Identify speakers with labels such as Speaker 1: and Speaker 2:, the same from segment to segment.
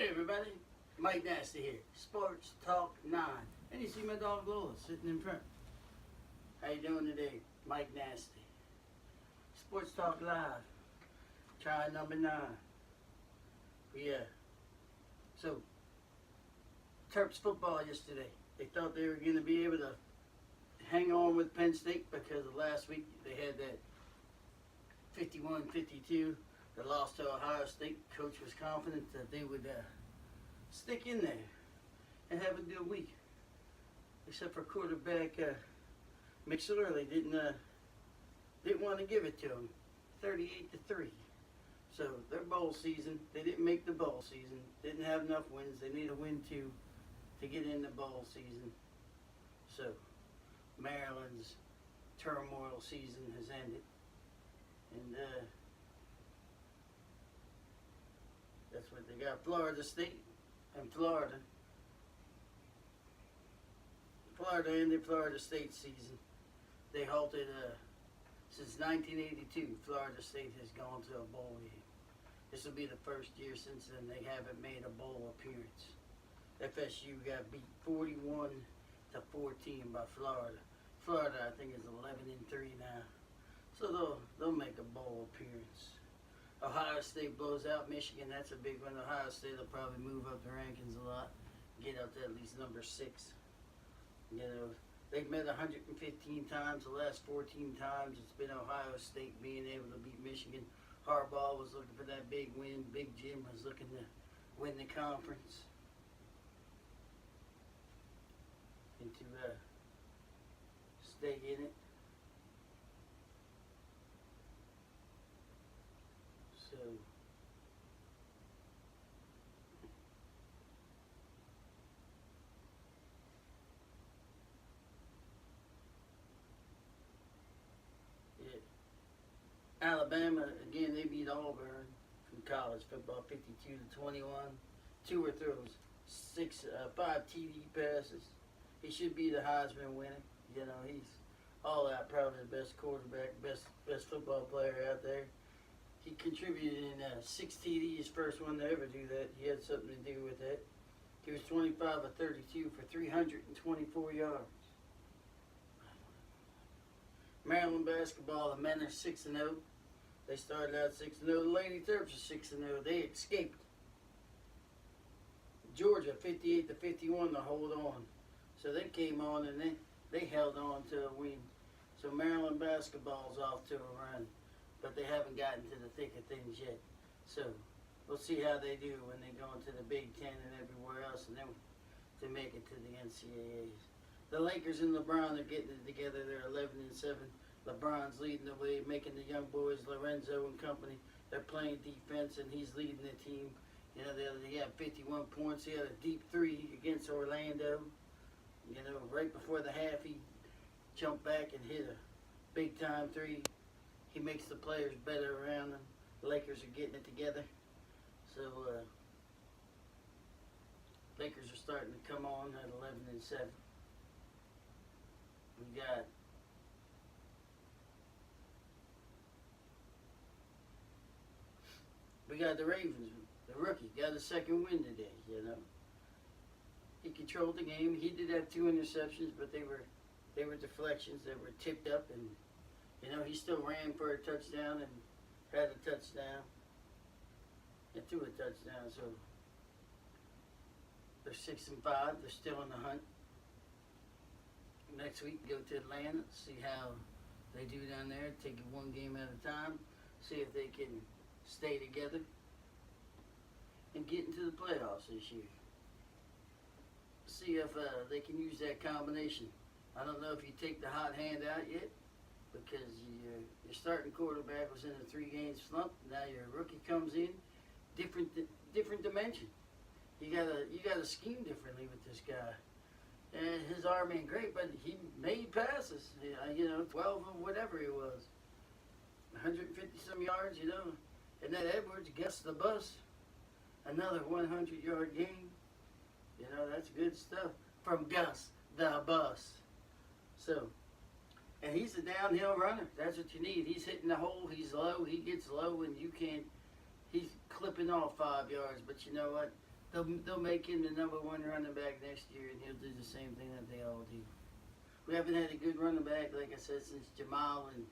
Speaker 1: Hey everybody, Mike Nasty here, Sports Talk 9. And you see my dog Lola sitting in front. How you doing today? Mike Nasty. Sports Talk Live, try number 9. Yeah. So, Terps football yesterday. They thought they were going to be able to hang on with Penn State because of last week they had that 51-52. They lost to Ohio State. Coach was confident that they would stick in there and have a good week. Except for quarterback McSorley didn't want to give it to him, 38-3. So their bowl season, they didn't make the bowl season. Didn't have enough wins. They need a win to get in the bowl season. So Maryland's turmoil season has ended, and that's what they got. Florida State and Florida ended Florida State season. They halted since 1982. Florida State has gone to a bowl game. This will be the first year since then they haven't made a bowl appearance. FSU got beat 41-14 by Florida. Florida, I think, is 11-3 now, so they'll make a bowl appearance. Ohio State blows out Michigan. That's a big one. Ohio State will probably move up the rankings a lot, get up to at least number 6. You know, they've met 115 times. The last 14 times, it's been Ohio State being able to beat Michigan. Harbaugh was looking for that big win. Big Jim was looking to win the conference and to stay in it. So yeah. Alabama again, they beat Auburn from college football 52-21. 2 throws, 5 TD passes. He should be the Heisman winner. You know, he's all out, probably the best quarterback, best football player out there. He contributed in 6 TDs, first one to ever do that. He had something to do with that. He was 25 of 32 for 324 yards. Maryland basketball, the men are 6-0. They started out 6-0. The Lady Terps are 6-0. They escaped Georgia 58-51 to hold on. So they came on and they held on to a win. So Maryland basketball's off to a run, but they haven't gotten to the thick of things yet. So we'll see how they do when they go into the Big Ten and everywhere else, and then to make it to the NCAAs. The Lakers and LeBron are getting it together. They're 11-7. LeBron's leading the way, making the young boys, Lorenzo and company. They're playing defense, and he's leading the team. You know, he had 51 points. He had a deep 3 against Orlando. You know, right before the half, he jumped back and hit a big-time 3. He makes the players better around him. The Lakers are getting it together. So, Lakers are starting to come on at 11-7. We got the Ravens. The rookie got a second win today, you know. He controlled the game. He did have 2 interceptions, but they were deflections that were tipped up, and you know, he still ran for a touchdown and had a touchdown and threw a touchdown. So they're 6-5. They're still in the hunt. Next week, go to Atlanta, see how they do down there. Take it one game at a time. See if they can stay together and get into the playoffs this year. See if they can use that combination. I don't know if you take the hot hand out yet, because your starting quarterback was in a 3-game slump. Now your rookie comes in, different dimension. You gotta scheme differently with this guy. And his arm ain't great, but he made passes. You know, 12 or whatever it was, 150 some yards. You know, and that Edwards gets the bus, another 100-yard game. You know, that's good stuff from Gus the Bus. So, and he's a downhill runner. That's what you need. He's hitting the hole. He's low. He gets low, and you can't. He's clipping off 5 yards. But you know what? They'll make him the number one running back next year, and he'll do the same thing that they all do. We haven't had a good running back, like I said, since Jamal and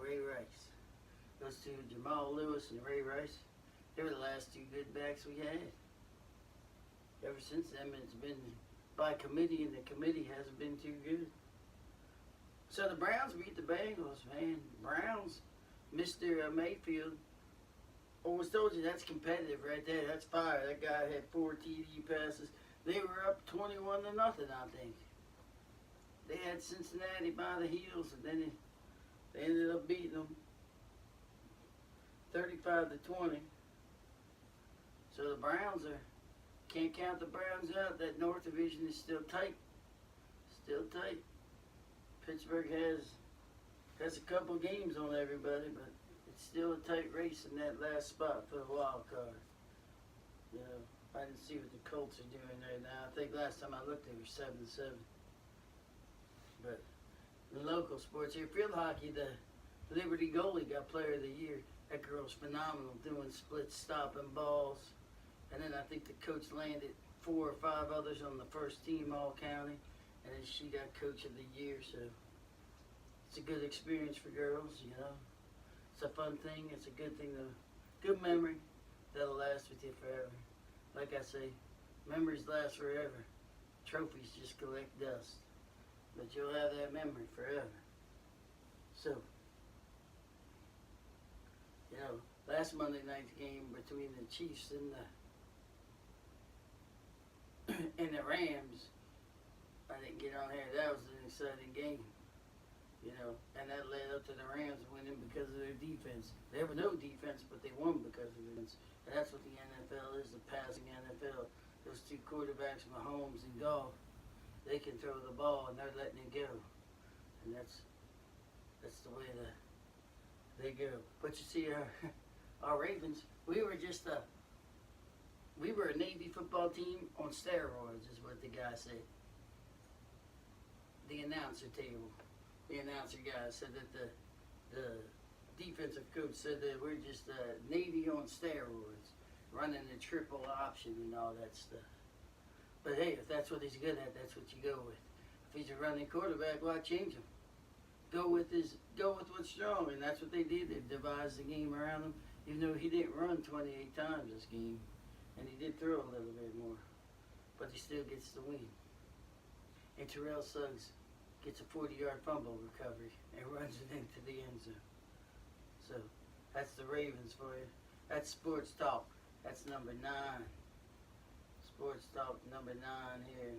Speaker 1: Ray Rice. Those two, Jamal Lewis and Ray Rice, they were the last two good backs we had. Ever since then, it's been by committee, and the committee hasn't been too good. So the Browns beat the Bengals, man. Browns, Mr. Mayfield, almost told you that's competitive right there. That's fire. That guy had 4 TD passes. They were up 21-0, I think. They had Cincinnati by the heels, and then they ended up beating them 35-20. So the Browns can't count the Browns out. That North Division is still tight. Still tight. Pittsburgh has a couple games on everybody, but it's still a tight race in that last spot for the wild card. I didn't see what the Colts are doing right now. I think last time I looked, they were 7-7. But the local sports here, field hockey, the Liberty goalie got Player of the Year. That girl's phenomenal, doing splits, stopping balls. And then I think the coach landed 4 or 5 others on the first team all county. And then she got Coach of the Year, so it's a good experience for girls, It's a fun thing. It's a good thing, good memory that'll last with you forever. Like I say, memories last forever. Trophies just collect dust. But you'll have that memory forever. So, last Monday night's game between the Chiefs and the Rams, I didn't get on here. That was an exciting game, and that led up to the Rams winning because of their defense. There was no defense, but they won because of the defense. And that's what the NFL is, the passing NFL. Those two quarterbacks, Mahomes and Goff, they can throw the ball and they're letting it go. And that's the way that they go. But you see, our Ravens, we were a Navy football team on steroids, is what the guy said. The announcer table. The announcer guy said that the defensive coach said that we're just Navy on steroids, running the triple option and all that stuff. But hey, if that's what he's good at, that's what you go with. If he's a running quarterback, why change him? Go with what's strong, and that's what they did. They devised the game around him, even though he didn't run 28 times this game, and he did throw a little bit more, but he still gets the win. And Terrell Suggs gets a 40-yard fumble recovery and runs it into the end zone. So that's the Ravens for you. That's Sports Talk. That's number 9. Sports Talk number 9 here.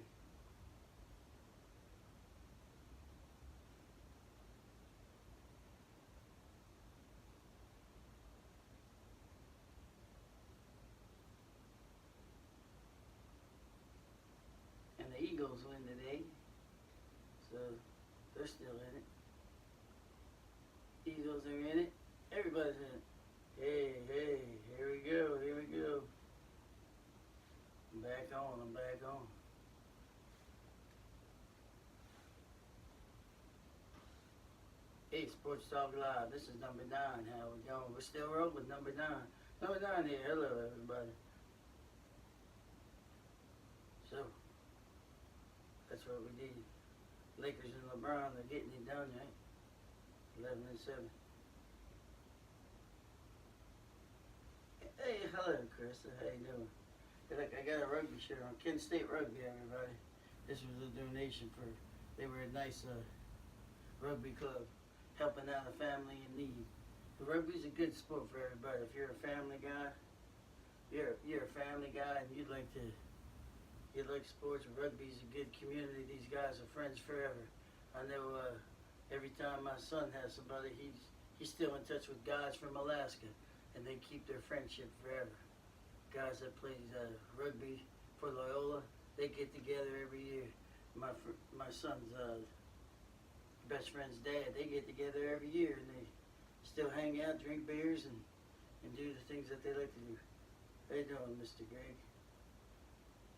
Speaker 1: And the Eagles win today, so they're still in it. Eagles are in it. Everybody's in it. Hey, here we go. I'm back on. Hey, Sports Talk Live. This is number 9. How we going? We're still rolling with number 9. Number 9 here. Hello, everybody. So, that's what we did. Lakers and LeBron are getting it done, right? 11-7. Hey, hello, Chris. How you doing? Look, I got a rugby shirt on. Kent State Rugby, everybody. This was a donation for. They were a nice rugby club, helping out a family in need. Rugby's a good sport for everybody. If you're a family guy, you're a family guy, and you like sports. Rugby's a good community. These guys are friends forever. I know every time my son has somebody, he's still in touch with guys from Alaska, and they keep their friendship forever. Guys that play rugby for Loyola, they get together every year. My son's best friend's dad, they get together every year, and they still hang out, drink beers, and do the things that they like to do. How you doing, Mr. Greg?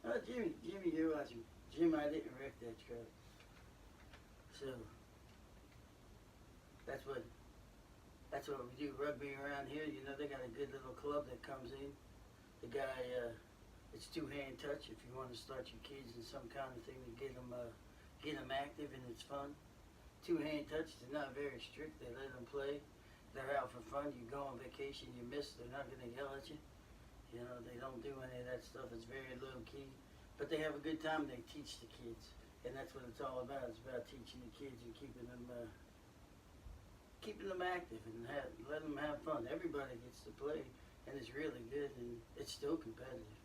Speaker 1: Oh, Jimmy, you're watching. Jim, I didn't wreck that truck. So, that's what we do, rugby around here. They got a good little club that comes in. The guy, It's two-hand touch if you want to start your kids in some kind of thing to get them active and it's fun. Two-hand touch, they're not very strict. They let them play. They're out for fun. You go on vacation, you miss, they're not going to yell at you. You know, they don't do any of that stuff. It's very low-key. But they have a good time. They teach the kids. And that's what it's all about. It's about teaching the kids and keeping them active and letting them have fun. Everybody gets to play, and it's really good, and it's still competitive.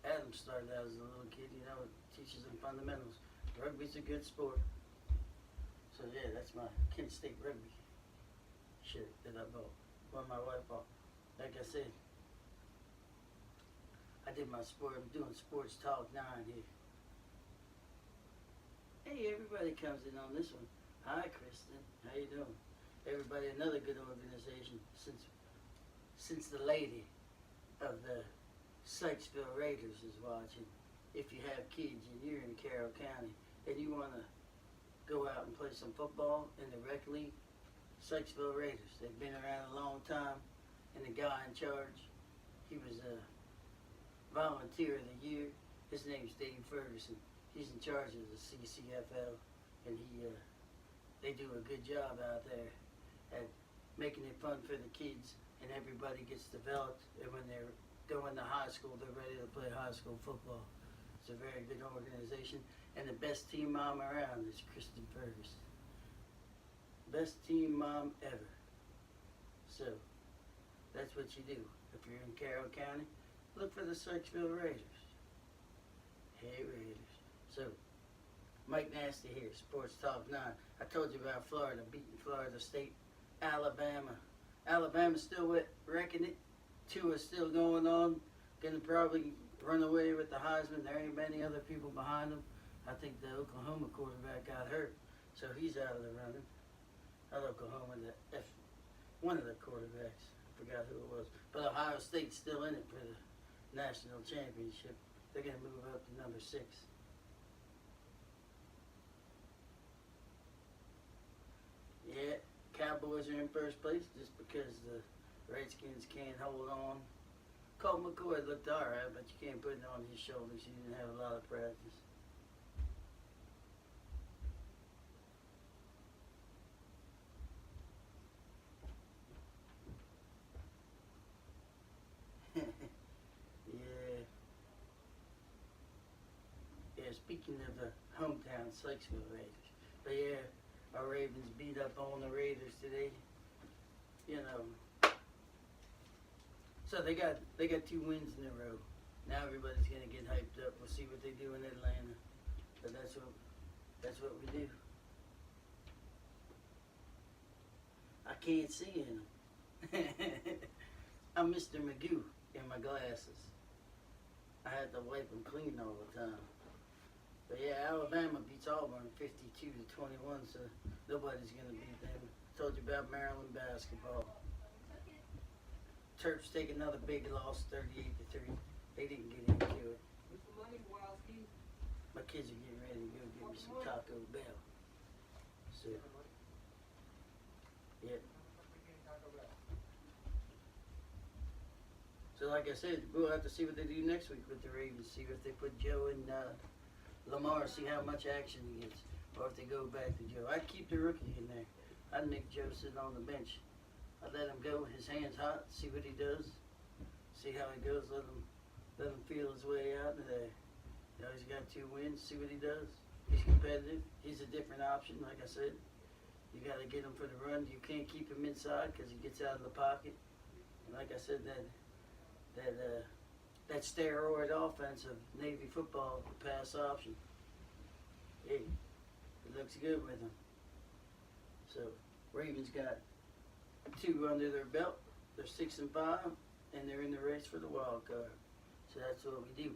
Speaker 1: Adam started out as a little kid, you know, it teaches them fundamentals. Rugby's a good sport. So yeah, that's my Kent State rugby shirt that I bought. One my wife bought. Like I said, I'm doing Sports Talk 9 here. Hey, everybody comes in on this one. Hi, Kristen. How you doing? Everybody, another good organization since the lady of the Sykesville Raiders is watching. If you have kids and you're in Carroll County and you want to go out and play some football in the rec league, Sykesville Raiders. They've been around a long time, and the guy in charge, he was a volunteer of the year. His name's Dave Ferguson. He's in charge of the CCFL, and they do a good job out there at making it fun for the kids, and everybody gets developed, and when they're going to high school, they're ready to play high school football. It's a very good organization, and the best team mom around is Kristen Ferguson. Best team mom ever. So, that's what you do. If you're in Carroll County, look for the Sykesville Raiders. Hey, Raiders. So, Mike Nasty here, Sports Talk 9. I told you about Florida beating Florida State. Alabama. Alabama's still wrecking it. Tua's still going on. Gonna probably run away with the Heisman. There ain't many other people behind him. I think the Oklahoma quarterback got hurt, so he's out of the running. Not Oklahoma, one of the quarterbacks. I forgot who it was. But Ohio State's still in it for the national championship. They're gonna move up to number 6. Yeah, Cowboys are in first place just because the Redskins can't hold on. Colt McCoy looked alright, but you can't put it on his shoulders. He didn't have a lot of practice. Yeah, speaking of the hometown Sykesville Raiders. But yeah, our Ravens beat up on the Raiders today. You know. So they got 2 wins in a row. Now everybody's gonna get hyped up. We'll see what they do in Atlanta. But that's what we do. I can't see in them. I'm Mr. Magoo in my glasses. I had to wipe them clean all the time. But yeah, Alabama beats Auburn 52-21, so nobody's gonna beat them. Told you about Maryland basketball. Terps take another big loss, 38-3. They didn't get into it. My kids are getting ready to go get me some Taco Bell. So, yeah. So like I said, we'll have to see what they do next week with the Ravens. See if they put Joe and Lamar, see how much action he gets. Or if they go back to Joe. I'd keep the rookie in there. I'd make Joe sit on the bench. I'd let him go, his hands hot, see what he does. See how he goes, let him feel his way out of there. You know, he's got 2 wins, see what he does. He's competitive. He's a different option, like I said. You got to get him for the run. You can't keep him inside because he gets out of the pocket. And like I said, that steroid offense of Navy football, the pass option. Hey, it looks good with him. So, Ravens got 2 under their belt. They're 6-5, and they're in the race for the wild card. So that's what we do.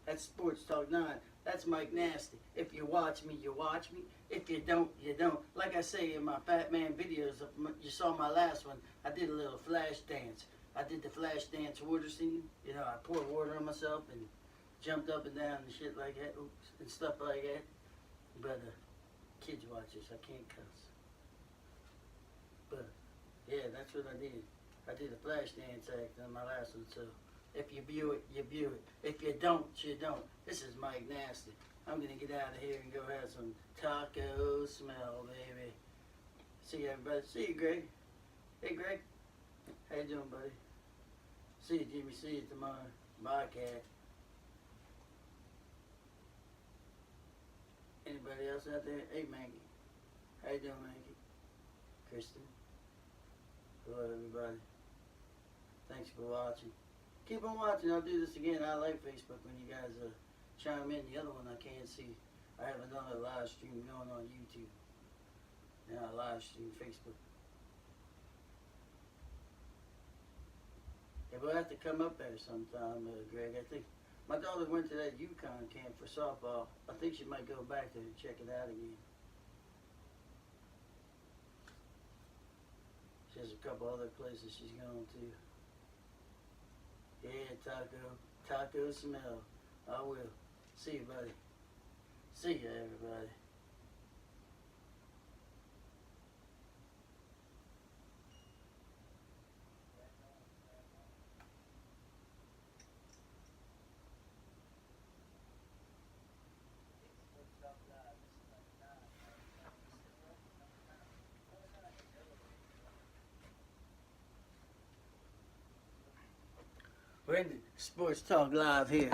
Speaker 1: That's Sports Talk 9. That's Mike Nasty. If you watch me, you watch me. If you don't, you don't. Like I say in my Fat Man videos, you saw my last one, I did a little flash dance. I did the flash dance water scene. You know, I poured water on myself and jumped up and down and shit like that, and stuff like that. But kids watch this, I can't cuss. But yeah, that's what I did. I did a flash dance act on my last one, so If you view it, you view it. If you don't, you don't. This is Mike Nasty. I'm gonna get out of here and go have some taco smell, baby. See you, everybody. See you, Greg. Hey, Greg. How you doing, buddy? See you, Jimmy. See you tomorrow. Bye, Cat. Anybody else out there? Hey, Maggie. How you doing, Maggie? Kristen. Hello, everybody. Thanks for watching. Keep on watching. I'll do this again. I like Facebook when you guys chime in. The other one I can't see. I have another live stream going on YouTube. And I live stream Facebook. Yeah, we'll have to come up there sometime, Greg. I think my daughter went to that Yukon camp for softball. I think she might go back there and check it out again. She has a couple other places she's going to. Yeah, taco smell. I will. See you, buddy. See ya, everybody. We're in the Sports Talk Live here